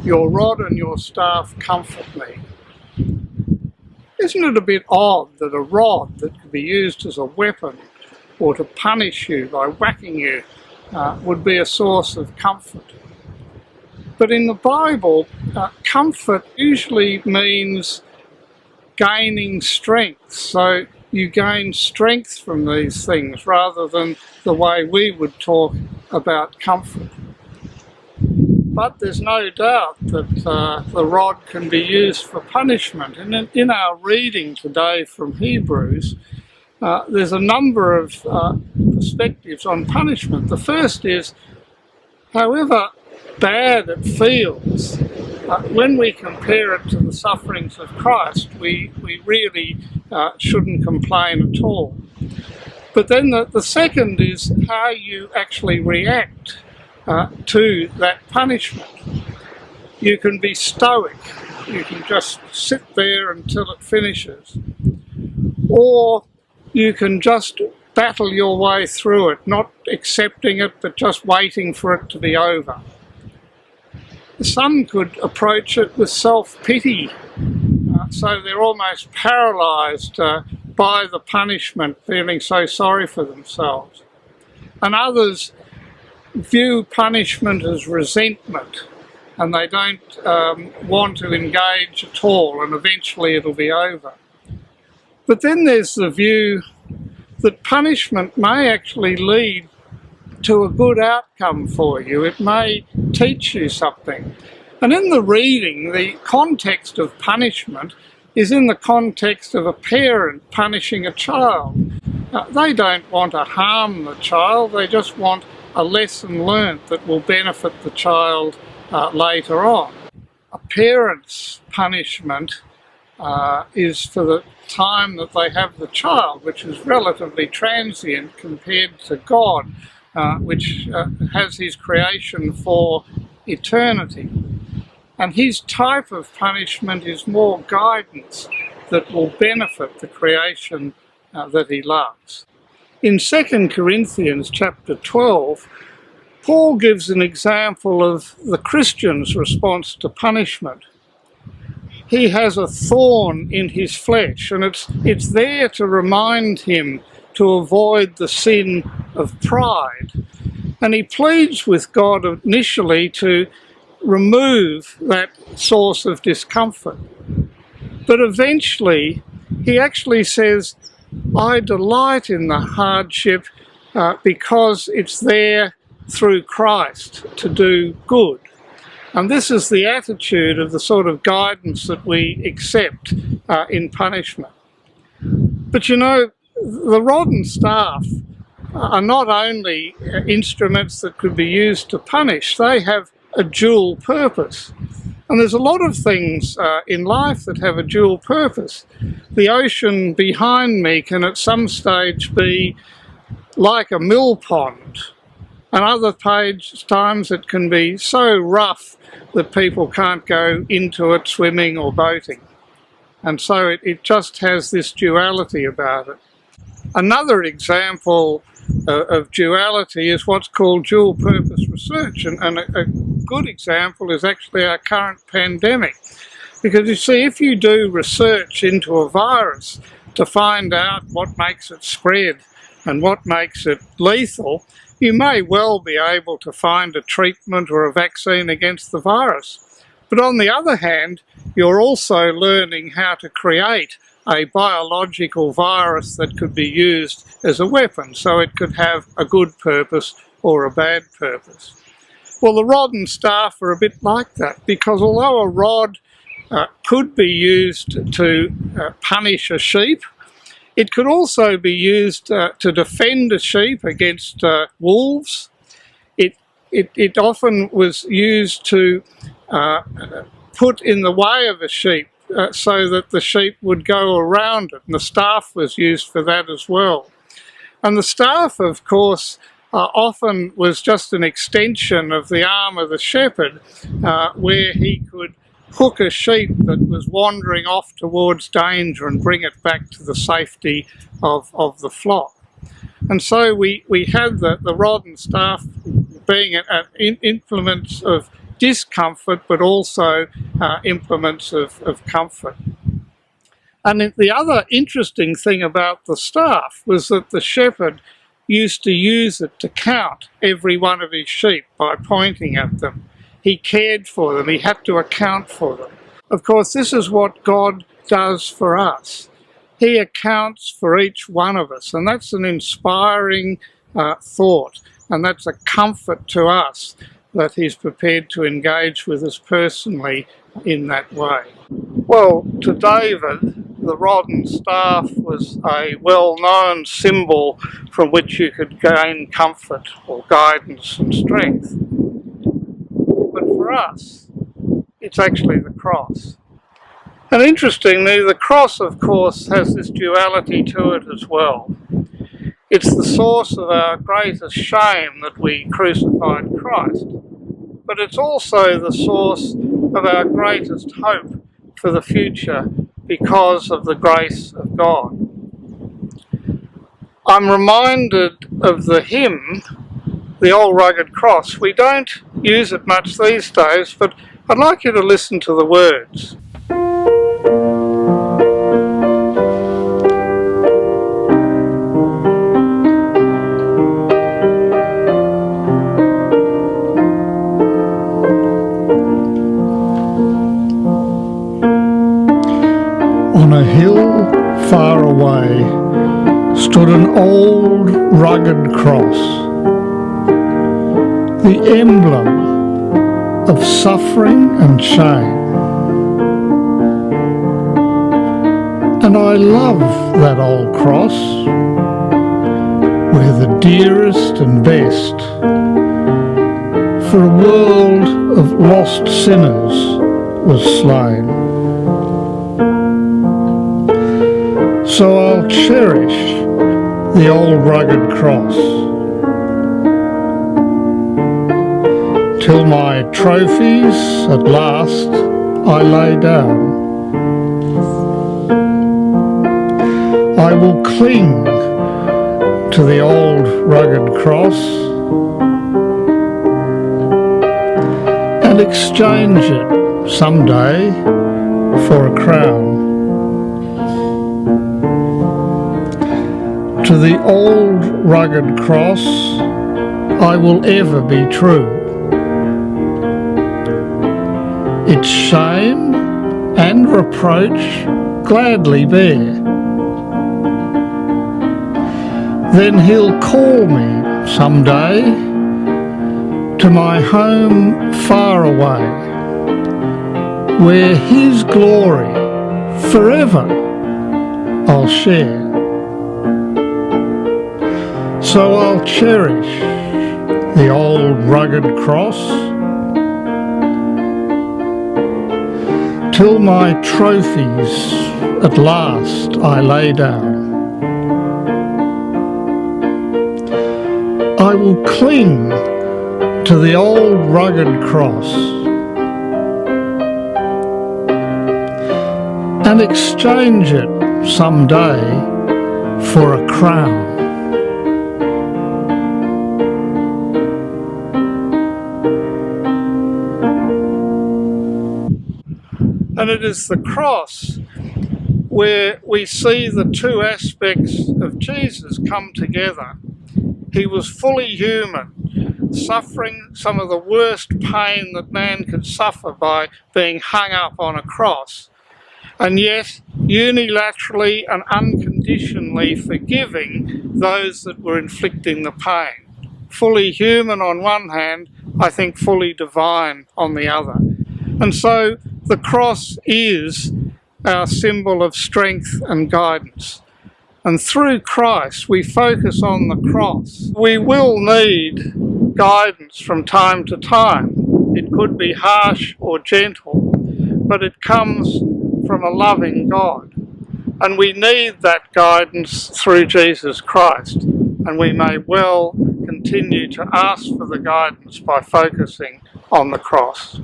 Your rod and your staff comfort me. Isn't it a bit odd that a rod that could be used as a weapon or to punish you by whacking you would be a source of comfort? But in the Bible, comfort usually means gaining strength. So you gain strength from these things rather than the way we would talk about comfort. But there's no doubt that the rod can be used for punishment. And in our reading today from Hebrews, there's a number of perspectives on punishment. The first is, however bad it feels, when we compare it to the sufferings of Christ, we really shouldn't complain at all. But then the second is how you actually react to that punishment. You can be stoic. You can just sit there until it finishes. Or you can just battle your way through it, not accepting it, but just waiting for it to be over. Some could approach it with self-pity, so they're almost paralysed by the punishment, feeling so sorry for themselves. And others view punishment as resentment, and they don't want to engage at all, and eventually it'll be over. But then there's the view that punishment may actually lead to a good outcome for you. It may teach you something. And in the reading, the context of punishment is in the context of a parent punishing a child. They don't want to harm the child, they just want a lesson learnt that will benefit the child later on. A parent's punishment is for the time that they have the child, which is relatively transient compared to God, which has his creation for eternity. And his type of punishment is more guidance that will benefit the creation that he loves. In 2 Corinthians chapter 12, Paul gives an example of the Christian's response to punishment. He has a thorn in his flesh, and it's there to remind him to avoid the sin of pride. And he pleads with God initially to remove that source of discomfort. But eventually, he actually says, I delight in the hardship because it's there through Christ to do good. And this is the attitude of the sort of guidance that we accept in punishment. But you know, the rod and staff are not only instruments that could be used to punish, they have a dual purpose. And there's a lot of things in life that have a dual purpose. The ocean behind me can at some stage be like a mill pond, and other times it can be so rough that people can't go into it swimming or boating. And so it just has this duality about it. Another example of duality is what's called dual purpose research, and a good example is actually our current pandemic. Because you see, if you do research into a virus to find out what makes it spread and what makes it lethal, you may well be able to find a treatment or a vaccine against the virus. But on the other hand, you're also learning how to create a biological virus that could be used as a weapon, so it could have a good purpose or a bad purpose. Well, the rod and staff are a bit like that, because although a rod could be used to punish a sheep, it could also be used to defend a sheep against wolves. It often was used to put in the way of a sheep so that the sheep would go around it, and the staff was used for that as well. And the staff, of course, often was just an extension of the arm of the shepherd, where he could hook a sheep that was wandering off towards danger and bring it back to the safety of the flock. And so we had the rod and staff being implements of discomfort, but also implements of comfort. And the other interesting thing about the staff was that the shepherd used to use it to count every one of his sheep by pointing at them. He cared for them, he had to account for them. Of course, this is what God does for us. He accounts for each one of us, and that's an inspiring thought, and that's a comfort to us that he's prepared to engage with us personally in that way. Well, to David, the rod and staff was a well-known symbol from which you could gain comfort or guidance and strength. But for us, it's actually the cross. And interestingly, the cross, of course, has this duality to it as well. It's the source of our greatest shame that we crucified Christ, but it's also the source of our greatest hope for the future because of the grace of God. I'm reminded of the hymn, The Old Rugged Cross. We don't use it much these days, but I'd like you to listen to the words. On a hill far away stood an old rugged cross, the emblem of suffering and shame. And I love that old cross, where the dearest and best for a world of lost sinners was slain. So I'll cherish the old rugged cross till my trophies at last I lay down. I will cling to the old rugged cross and exchange it someday for a crown. To the old rugged cross I will ever be true. Its shame and reproach gladly bear. Then he'll call me someday to my home far away, where his glory forever I'll share. So I'll cherish the old rugged cross till my trophies at last I lay down. I will cling to the old rugged cross and exchange it someday for a crown. And it is the cross where we see the two aspects of Jesus come together. He was fully human, suffering some of the worst pain that man could suffer by being hung up on a cross, and yet unilaterally and unconditionally forgiving those that were inflicting the pain. Fully human on one hand, I think fully divine on the other. And so the cross is our symbol of strength and guidance. And through Christ, we focus on the cross. We will need guidance from time to time. It could be harsh or gentle, but it comes from a loving God. And we need that guidance through Jesus Christ. And we may well continue to ask for the guidance by focusing on the cross.